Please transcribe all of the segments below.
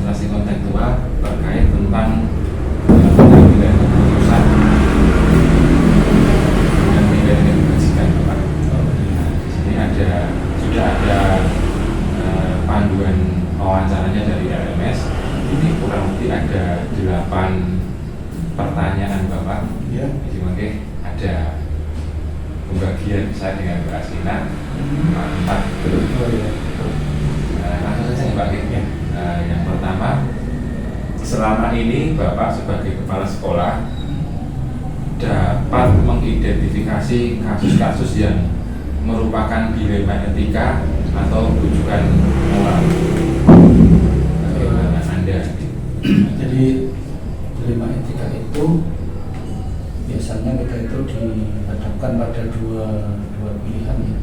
konsentrasi kontekstual terkait tentang pengambilan keputusan dengan nilai-nilai kebajikan, Pak. Nah, di sini sudah ada panduan wawancaranya dari LMS. Ini kurang lebih ada 8 pertanyaan, Bapak. Ya. Jadi mungkin ada pembagian saya dengan Mbak Asina 4. Langsung saja Mbak ya. Yang pertama, selama ini Bapak sebagai kepala sekolah dapat mengidentifikasi kasus-kasus yang merupakan dilema etika atau rujukan moral. Bagaimana Anda? Jadi dilema etika itu biasanya kita itu dihadapkan pada dua pilihan ya.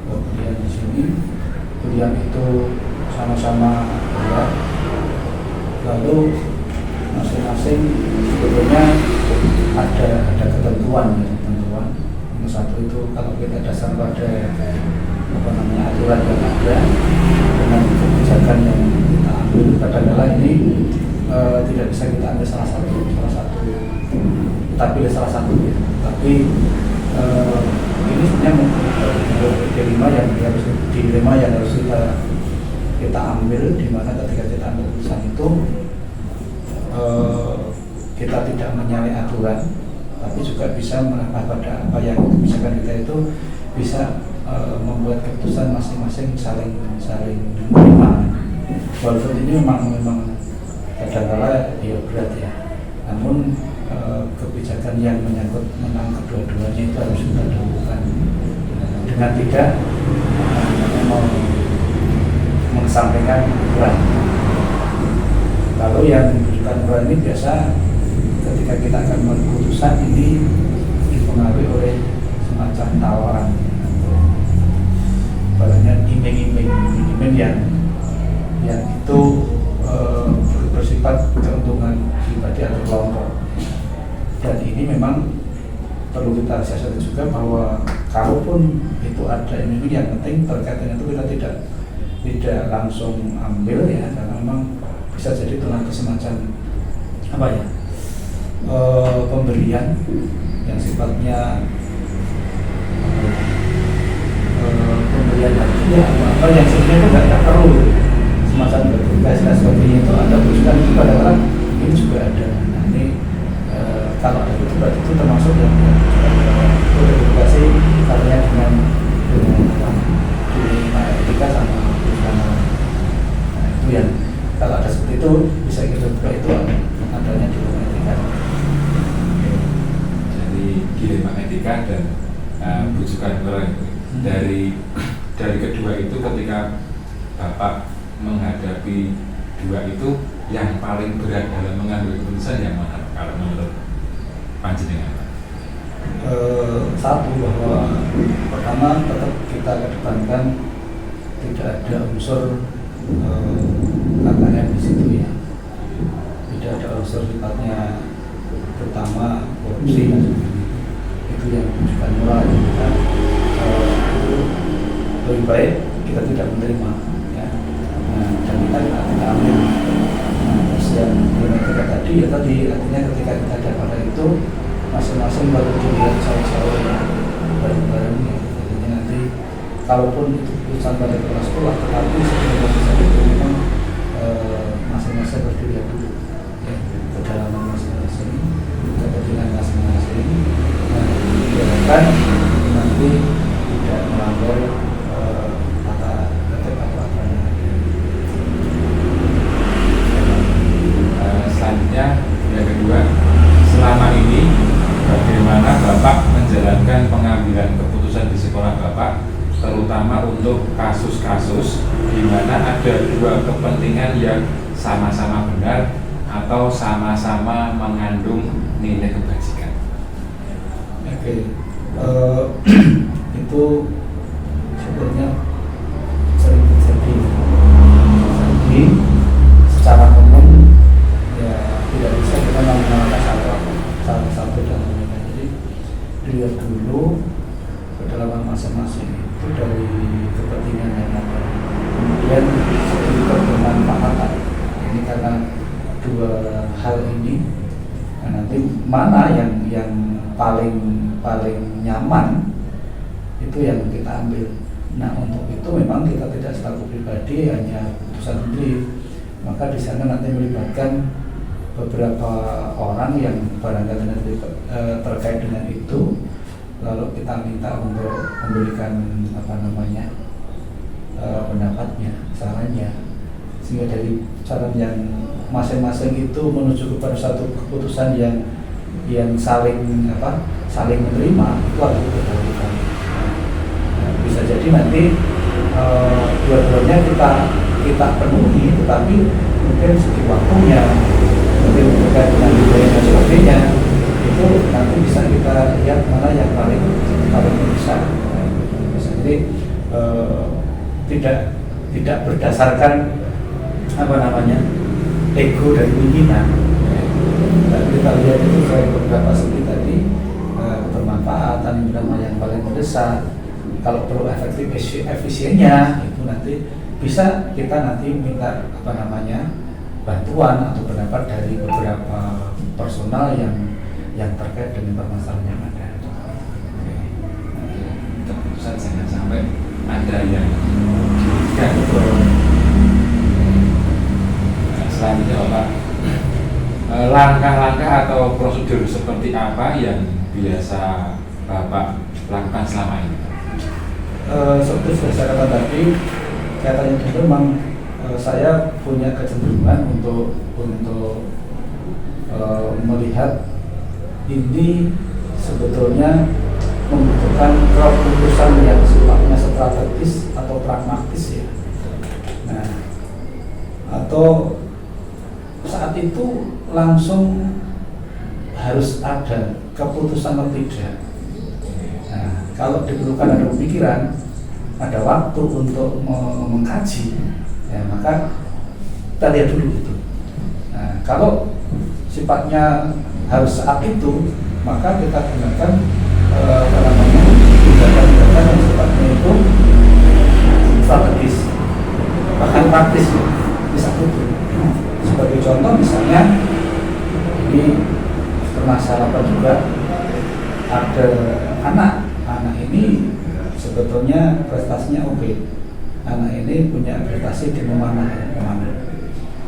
Dua pilihan di sini. Pilihan itu sama-sama berat. Lalu masing-masing sebetulnya ada ketentuan ya, ketentuan. Yang satu itu kalau kita dasar pada aturan yang ada dengan kebijakan yang kita ambil, kadang-kadang ini tidak bisa kita ambil salah satu kita pilih salah satu ya. Tapi ini sebenarnya dilema yang harus kita ambil, di mana ketika kita ambil keputusan itu kita tidak menyalahi aturan, tapi juga bisa menambah pada apa yang kebijakan kita itu bisa membuat keputusan masing-masing saling menerima. Walaupun ini memang kadang-kadang ya berat ya, namun kebijakan yang menyangkut tentang kedua-duanya itu harus kita lakukan dengan tidak mengesampingkan aturan. Kalau yang bukan aturan ini biasa ketika kita akan membuat keputusan ini dipengaruhi oleh semacam tawaran, barangnya iming-iming yang itu bersifat keuntungan pribadi atau kelompok. Dan ini memang perlu kita siasati juga bahwa kalaupun itu ada iming yang penting terkait dengan itu kita tidak langsung ambil ya, karena memang bisa jadi telah semacam pemberian yang sifatnya pemberian yang sebenarnya tidak perlu semacam bertugas dan sebagainya itu ada usulan itu kadang-kadang ini juga ada. Nah ini kalau ada itu berarti itu termasuk yang verifikasi karena dengan etika sama usulan. Nah itu yang kalau ada seperti itu bisa kita buka itu adanya dilema etika. Jadi dilema etika dan bujukan moral dari kedua itu, ketika Bapak menghadapi dua itu, yang paling berat dalam mengambil keputusan yang mana kalau menurut panjenengan? Satu, bahwa pertama tetap kita kedepankan tidak ada unsur katanya di situ ya, tidak ada unsur sifatnya terutama korupsi dan sebagainya. Itu yang menunjukkan moral kita lebih baik kita tidak menerima ya. Nah, dan kita ambil terus yang kita tadi ya tadi artinya ketika kita ada pada itu masing-masing baru dilihat jauh-jauh ya, bareng-bareng ya. Jadi nanti kalaupun itu keputusan pada kepala sekolah, tetapi sebelum bisa itu memang masing-masing harus dilihat dulu ya, kedalaman masing-masing, kepentingan masing-masing. Nah, diharapkan nanti tidak melanggar tata tertib atau aturan yang ada. Selanjutnya yang kedua, selama ini bagaimana Bapak menjalankan pengambilan keputusan di sekolah Bapak, terutama untuk kasus-kasus di mana ada dua kepentingan yang sama-sama benar atau sama-sama mengandung nilai kebajikan? Oke, itu sebenarnya sering terjadi secara umum ya, tidak bisa kita menggunakan satu dan lain-lain. Jadi dilihat dulu kedalaman masing-masing itu dari kepentingan yang ada, kemudian segi bermanfaatan. Ini kan dua hal ini. Nah, nanti mana yang paling nyaman itu yang kita ambil. Nah, untuk itu memang kita tidak selaku pribadi hanya keputusan menteri, maka di sana nanti melibatkan beberapa orang yang barangkali nanti terkait dengan itu, lalu kita minta untuk memberikan pendapatnya, sarannya, sehingga dari saran yang masing-masing itu menuju kepada satu keputusan yang saling menerima, itu harus kita lakukan. Bisa jadi nanti dua-duanya kita penuhi, tetapi mungkin segi waktunya, mungkin terkait dengan budaya dan sebagainya, itu nanti bisa kita lihat mana yang paling besar. Jadi tidak berdasarkan ego dan keinginan. Dan kita lihat itu kayak beberapa segi tadi, bermanfaatan yang paling mendesak. Kalau perlu efisiennya itu nanti bisa kita nanti minta bantuan atau pendapat dari beberapa personal yang terkait dengan permasalahan yang ada. Keputusan jangan sampai ada yang dirugikan. Selanjutnya Bapak, langkah-langkah atau prosedur seperti apa yang biasa Bapak lakukan selama ini? Seperti sudah saya katakan tadi, kaitannya itu memang saya punya kecenderungan untuk melihat ini sebetulnya membutuhkan keputusan yang sifatnya strategis atau pragmatis ya. Nah, atau saat itu langsung harus ada keputusan atau tidak. Nah, kalau diperlukan ada pemikiran, ada waktu untuk mengkaji, ya maka kita lihat dulu itu. Nah, kalau sifatnya harus saat itu, maka kita gunakan tindakan-tindakan yang sifatnya itu strategis, bahkan praktis di saat itu. Sebagai contoh misalnya, ini permasalahan juga ada anak ini sebetulnya prestasinya oke. Anak ini punya prestasi di mana?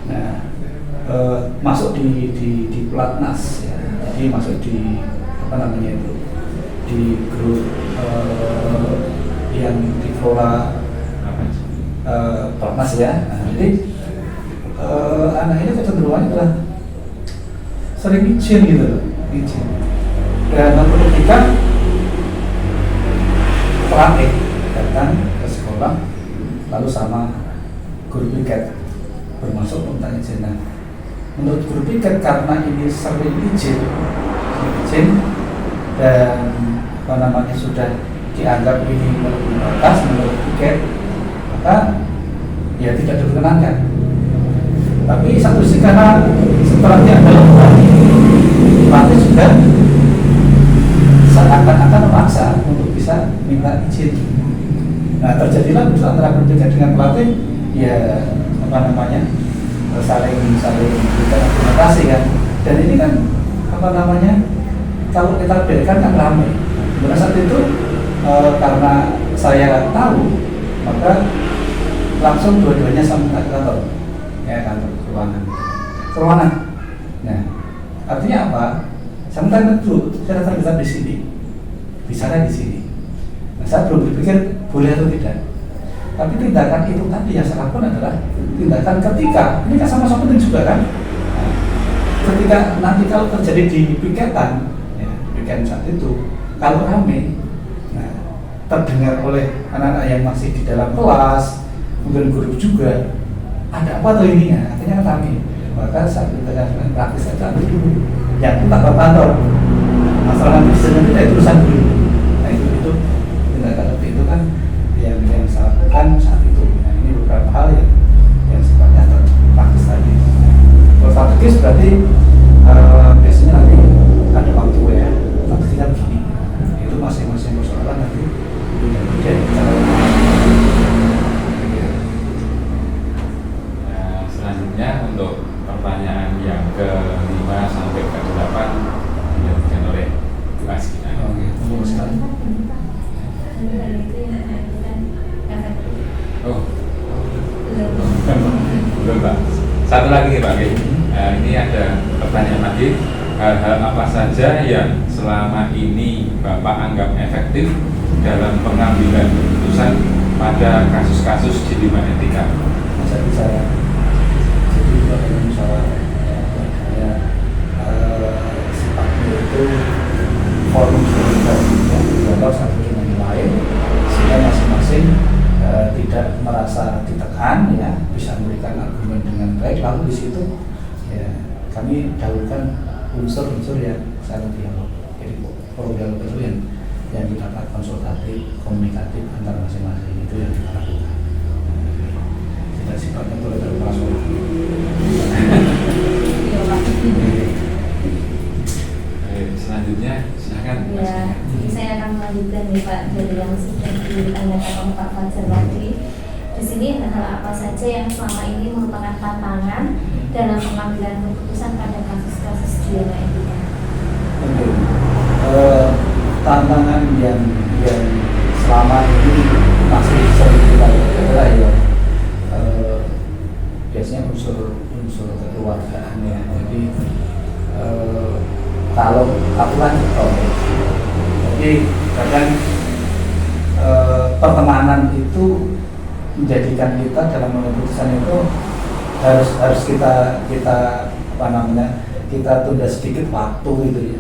Nah, masuk di pelatnas ya. Jadi masuk di di grup yang dikelola pelatnas ya. Nah, jadi anak ini kecenderungannya adalah sering izin gitu loh, izin. Dan ketika pelatih datang ke sekolah lalu sama guru piket bermasuk minta izin. Nah, menurut guru piket karena ini sering izin dan sudah dianggap ini melebihi batas menurut piket, maka ya tidak diperkenankan. Tapi satu sisi karena setelah dianggap pelatih juga seakan-akan memaksa untuk bisa minta izin. Nah, terjadilah antara guru piket dengan pelatih ya saling memberikan argumentasi kan. Dan ini kan kalau kita biarkan kan ramai. Pada saat itu karena saya tahu, maka langsung dua-duanya sama ke kantor, kantor ruangan. Nah, artinya apa? Sampai itu saya datang di sini, bicara di sini. Nah, saya belum berpikir boleh atau tidak. Tapi tindakan itu tadi yang saya lakukan adalah tindakan ketika ini kan sama-sama penting juga kan. Nah, ketika nanti kalau terjadi di piketan, piket saat itu kalau ramai, nah, terdengar oleh anak-anak yang masih di dalam kelas, mungkin guru juga, ada apa tuh ini ya? Artinya kan ramai. Maka saya dengan praktis saja dulu. Yang tak berkantor, masalah bisnisnya tidak urusan dulu. Nah itu tindakan seperti itu kan yang saya lakukan saat itu. Nah, ini beberapa hal yang sifatnya praktis tadi. Kalau strategis berarti biasanya nanti ada waktu ya. Tapi kita begini, itu masing-masing persoalan nanti punya cara. Selanjutnya untuk pertanyaan yang ke-5 sampai ke-8 dilanjutkan oleh Bu Asgina. Oke, terus kan. Oh, belum Pak. Satu lagi Pak. Ini ada pertanyaan lagi. Hal-hal apa saja yang selama ini Bapak anggap efektif dalam pengambilan keputusan pada kasus-kasus di lima etika? Masa bicara, jadi kalau misalnya sifatnya itu forum komunikasinya dialog satu dengan yang lain, sehingga masing-masing tidak merasa ditekan, ya, bisa memberikan argumen dengan baik. Lalu di situ ya kami dahulukan unsur-unsur yang saling dialog. Jadi forum dialog itu yang kita konsultatif, komunikatif antar masing-masing, itu yang kita lakukan. Tidak sifatnya terlalu Selanjutnya silakan. Ya, saya akan melanjutkan nih Pak dari yang sudah ditanyakan oleh Pak Fajar tadi. Di sini hal apa saja yang selama ini merupakan tantangan dalam pengambilan keputusan pada kasus-kasus dilema etika? Tantangan yang selama ini masih sering kita lihat adalah ya biasanya unsur kekeluargaan, ya. Jadi kalau aku kan jadi kadang pertemanan itu menjadikan kita dalam keputusan itu harus kita apa namanya, kita tunda sedikit waktu gitu ya,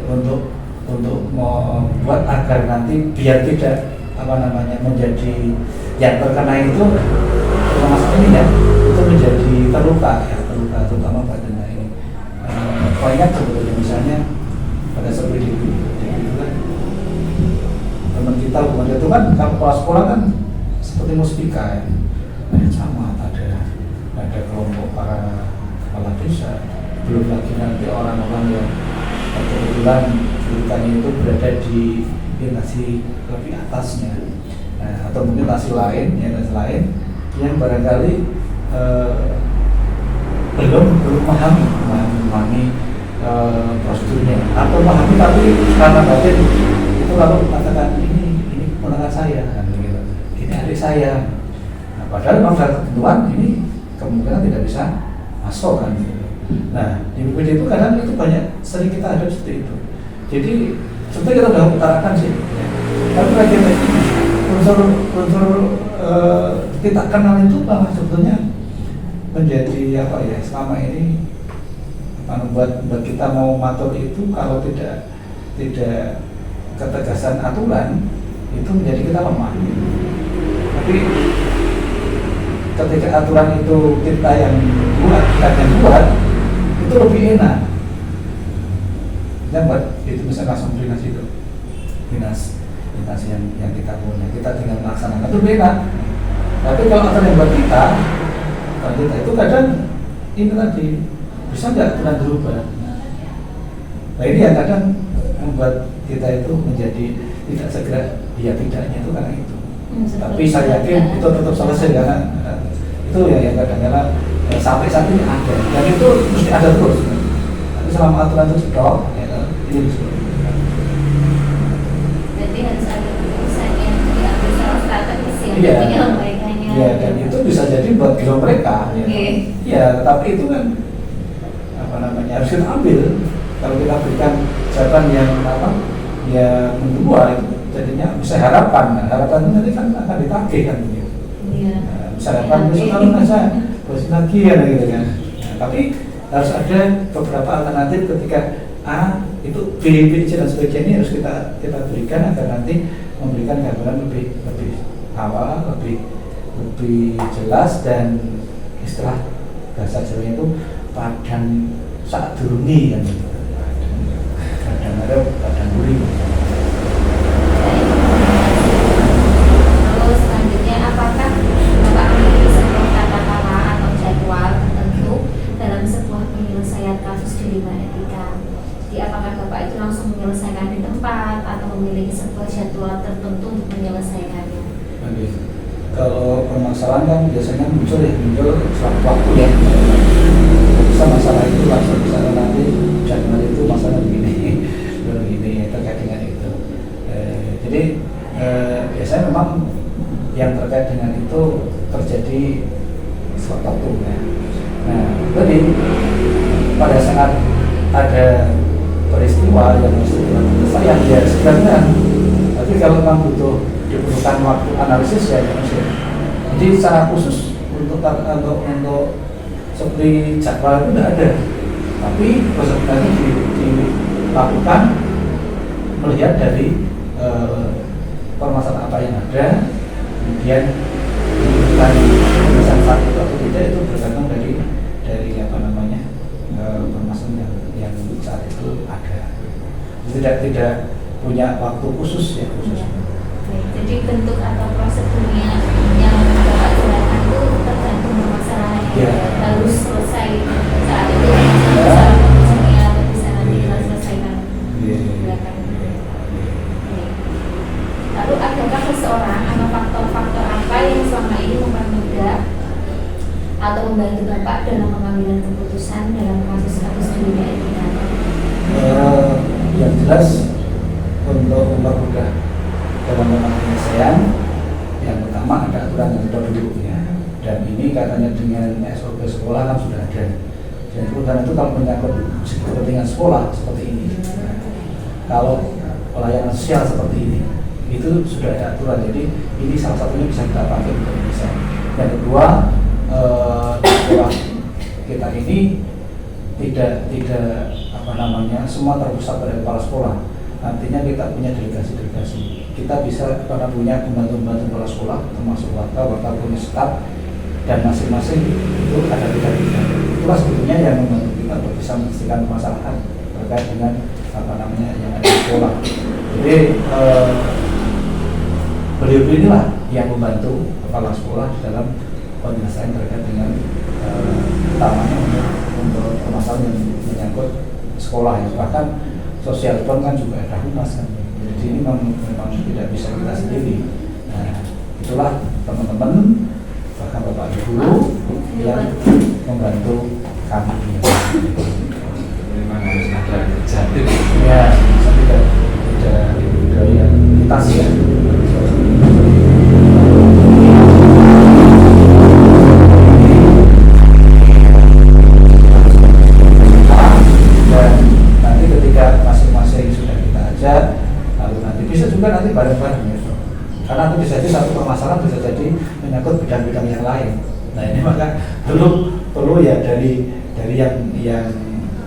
untuk membuat agar nanti biar tidak apa namanya menjadi yang terkena itu termasuk ini ya, itu menjadi terluka terutama pada ini. Banyak sebetulnya misalnya pada seperti itu kan teman kita bukan itu kan kalau sekolah kan seperti muspika ya, ada camat, ada kelompok para kepala desa, belum lagi nanti orang-orang yang kebetulan jurusannya itu berada di instansi lebih atasnya, atau mungkin instansi lain yang barangkali belum memahami prosedurnya, atau memahami tapi karena batin itu lalu mengatakan ini keponakan saya, gitu. Ini adik saya. Nah, padahal memang dalam ketentuan ini kemungkinan tidak bisa masuk kan. Gitu. Nah, di BPD itu kadang itu banyak sering kita ada seperti itu. Jadi sebetulnya kita sudah utarakan sih, ya. Tapi bagaimana unsur kita kenal itu malah sebetulnya menjadi apa ya, selama ini membuat kita mau matur itu kalau tidak ketegasan aturan itu menjadi kita lemah. Tapi ketika aturan itu kita yang buat itu lebih enak. Kita buat itu bisa langsung dinasti yang kita punya, kita tinggal melaksanakan itu beda. Tapi kalau aturan yang buat kita itu kadang ini tadi bisa nggak aturan berubah. Nah ini yang kadang membuat kita itu menjadi tidak segera ya tidaknya itu karena itu. Tapi saya yakin itu tetap selesai karena itu yang kadang-kadang sampai saat ini ada dan itu mesti ada terus. Tapi selama aturan itu stop, ya ini Berarti harus ada keputusan yang diambil secara strategis ya, iya. Penyelesaiannya. Iya, dan itu bisa jadi buat biro mereka. Ya, tapi itu kan apa namanya harus kita ambil. Kalau kita berikan jawaban yang kedua itu jadinya bisa harapan. Nah, harapan itu nanti kan akan ditagih kan gitu. Iya. Nah, bisa harapan besok kalau masa terus lagi ya gitu kan. Nah, tapi harus ada beberapa alternatif ketika A itu B, C dan sebagainya ini harus kita berikan agar nanti memberikan gambaran lebih awal, lebih jelas dan istilah bahasa Jawa itu padang saat durungi kan gitu. Padang ada padang buri. Lalu selanjutnya, apakah Bapak memiliki sebuah tata cara atau jadwal tertentu dalam sebuah penyelesaian kasus dilema etika? Jadi apakah Bapak itu langsung menyelesaikan di tempat atau memiliki sebuah jadwal tertentu untuk menyelesaikannya? Oke. Kalau permasalahan kan biasanya muncul sewaktu waktu ya. bisa masalah itu langsung misalnya nanti Januari itu masalah begini begini terkait dengan itu. Jadi biasanya memang yang terkait dengan itu terjadi waktu ya. Nah, jadi pada saat ada peristiwa yang harus diselesaikan ya sebenarnya, tapi kalau memang dibutuhkan waktu analisis ya manusia. Jadi secara khusus untuk seperti jadwal itu tidak ada, tapi sebenarnya dilakukan melihat dari permasalahan apa yang ada, kemudian dibutuhkan pemeriksaan saat itu atau tidak itu bergantung dari apa namanya permasalahan yang saat itu ada. Tidak punya waktu khusus ya khusus. Jadi bentuk atau prosedurnya yang Bapak jelaskan itu tergantung permasalahannya Ya. harus selesai saat itu masalah kondisinya atau bisa nanti kita selesaikan belakang. Lalu adakah seseorang atau faktor-faktor apa yang selama ini mempermudah atau membantu Bapak dalam pengambilan keputusan dalam kasus-kasus di dunia etika? Yang jelas untuk mempermudah dalam mengambil penyelesaian, yang pertama ada aturan yang dulu ya, dan ini katanya dengan SOP sekolah kan sudah ada. Dan karena itu kalau menyangkut kepentingan sekolah seperti ini, kalau pelayanan sosial seperti ini, itu sudah ada aturan. Jadi ini salah satunya bisa kita pakai untuk bisa. Yang kedua, sekolah kita ini tidak apa namanya semua terpusat pada kepala sekolah. Nantinya kita punya delegasi-delegasi. Kita bisa karena punya pembantu-pembantu kepala sekolah, termasuk warga punya staf, dan masing-masing itu ada bidang-bidang. Itulah sebetulnya yang membantu kita untuk bisa menyelesaikan permasalahan terkait dengan apa namanya yang ada di sekolah. Jadi beliau inilah yang membantu kepala sekolah dalam penyelesaian terkait dengan utamanya untuk permasalahan yang menyangkut sekolah ya. Bahkan sosial kan juga ada humas kan. Jadi ini memang tidak bisa kita sendiri. Nah, itulah teman-teman bahkan Bapak Ibu yang membantu kami. Memang harus ada kerjaan. Ya, tidak yang kita sih ya. Dan nanti ketika masing-masing sudah kita ajak, lalu nanti bisa juga nanti bareng-bareng ya. Karena itu bisa jadi satu permasalahan bisa jadi menyangkut bidang-bidang yang lain. Nah ini maka perlu ya dari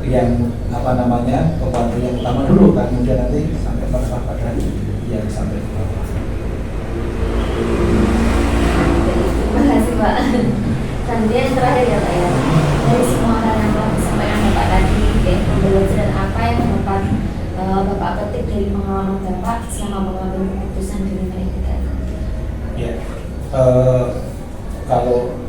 yang apa namanya pembantu yang utama dulu kan, kemudian nanti sampai pada yang sampai ke bawah. Terima kasih Pak. Kemudian yang terakhir ya Pak ya, dari semua hal yang telah disampaikan Bapak tadi, pembelajaran apa yang dapat Bapak petik dari pengalaman Bapak selama mengambil keputusan di dunia etika? Ya, kalau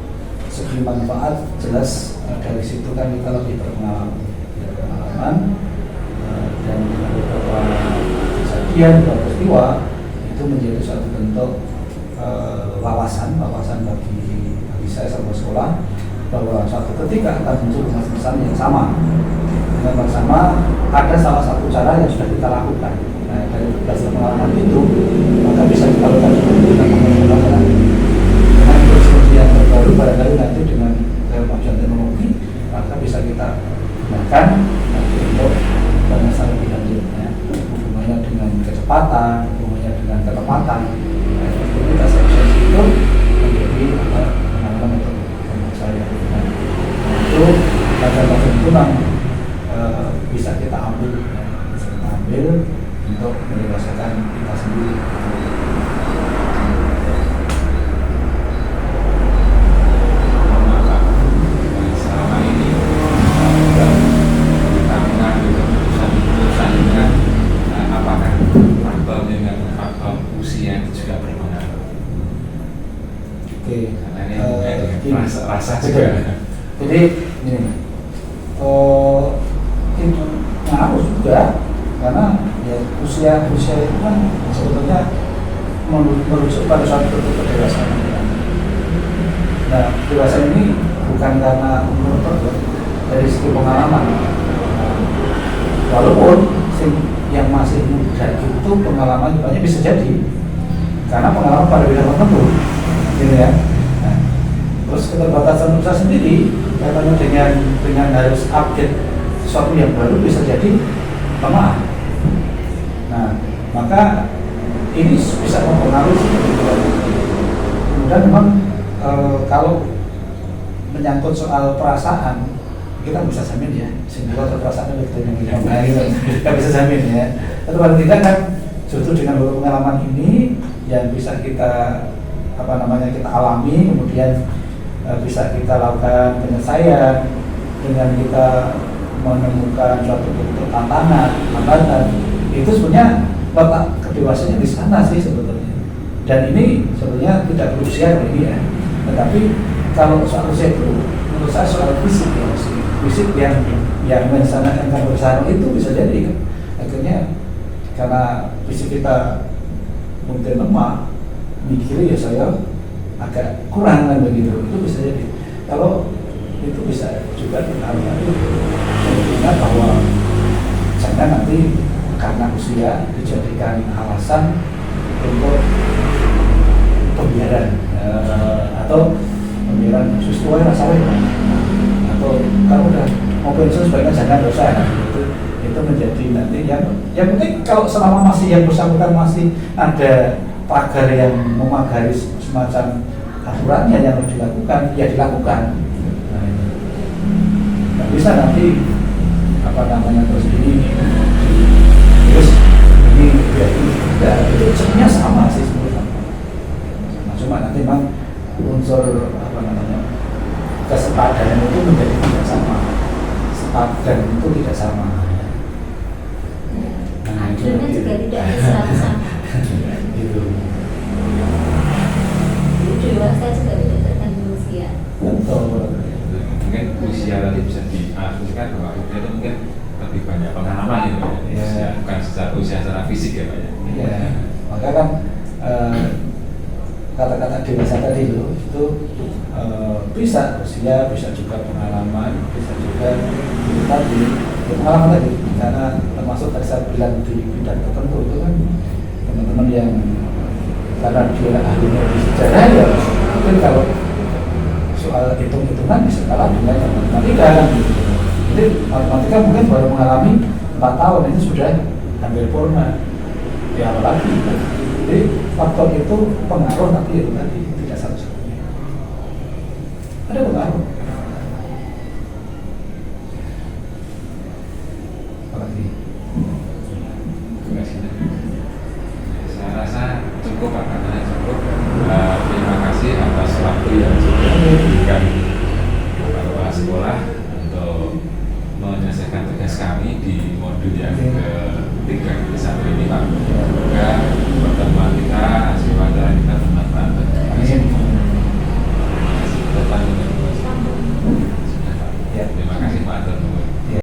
segi manfaat jelas dari situ kan kita lebih berpengalaman, dan beberapa kejadian, beberapa peristiwa itu menjadi suatu bentuk wawasan bagi saya sama sekolah bahwa suatu ketika akan muncul masalah yang sama dengan bersama ada salah satu cara yang sudah kita lakukan. Nah, dari berdasarkan pengalaman itu maka bisa kita lakukan kita menggunakan dengan seperti yang terbaru barangkali nanti dengan kemajuan teknologi maka bisa kita gunakan untuk masalah lebih lanjut ya, hubungannya dengan kecepatan, hubungannya dengan ketepatan. Nah, kita sukses itu menjadi pengalaman untuk saya. Nah, itu pelajaran itu memang bisa kita ambil untuk menyelesaikan kita sendiri. Selama ini kita mengambil keputusan dengan apakah faktor dengan faktor usia itu juga berpengaruh? Oke. Karena ini rasa juga. Jadi ini itu ngaruh juga karena ya usia itu kan sebetulnya merujuk pada suatu bentuk kedewasaan. Nah, dewasa ini bukan karena umur tertentu, dan dari segi pengalaman. Walaupun yang masih muda itu pengalaman banyak bisa jadi karena pengalaman pada bidang tertentu, gitu ya. Nah, terus keterbatasan usaha sendiri, katanya dengan harus update sesuatu yang baru bisa jadi lemah. Nah, maka ini bisa mempengaruhi. Kemudian memang kalau menyangkut soal perasaan, kita bisa jamin ya, sehingga perasaan itu yang kita nggak bisa jamin ya. Tapi paling tidak kan justru dengan pengalaman ini yang bisa kita kita alami, kemudian bisa kita lakukan penyelesaian dengan kita menemukan suatu bentuk tantangan, hambatan. Itu sebenarnya letak kedewasaannya di sana sih sebetulnya. Dan ini sebenarnya tidak berusia ini ya, tetapi kalau soal usia itu menurut saya soal fisik ya, fisik yang mensanakan bersama itu bisa jadi kan akhirnya karena fisik kita mungkin lemah, mikir ya saya agak kurang kan begitu, itu bisa jadi. Kalau itu bisa juga dipengaruhi mengingat bahwa jangan nanti karena usia dijadikan alasan untuk pembiaran atau pembiaran sesuai rasanya, atau kalau udah mau pensiun sebaiknya jangan dosa itu menjadi nanti yang penting kalau selama masih yang bersangkutan masih ada pagar yang memagari semacam aturannya yang harus dilakukan ya dilakukan. Nggak bisa nanti terus ini ya itu sebenarnya sama sih sebenarnya. Nah, cuma nanti memang unsur kesepadanan itu menjadi tidak sama, sepadan itu tidak sama. Nah, adilnya juga tidak selalu sama. Gitu. Dewasa juga tidak tergantung usia. Betul. Mungkin usia tadi bisa diartikan bahwa usia itu mungkin lebih banyak pengalaman gitu ya, Ya. bukan usia secara fisik ya Pak ya. Ya, maka kan kata-kata dewasa tadi itu bisa usia, bisa juga pengalaman, bisa juga tadi pengalaman tadi, karena termasuk tadi saya bilang di bidang tertentu itu kan teman-teman yang karena dia ahlinya di sejarah ya mungkin kalau soal hitung-hitungan bisa kalah dengan matematika kan gitu. Jadi matematika mungkin baru mengalami 4 tahun ini sudah hampir purna ya, apalagi jadi faktor itu pengaruh, tapi itu tadi tidak satu-satunya ada pengaruh. Apalagi Saya rasa cukup Pak, katanya cukup. Terima kasih atas waktu yang sudah diberikan kepada sekolah untuk menyelesaikan tugas kami di modul yang ketiga ini Pak.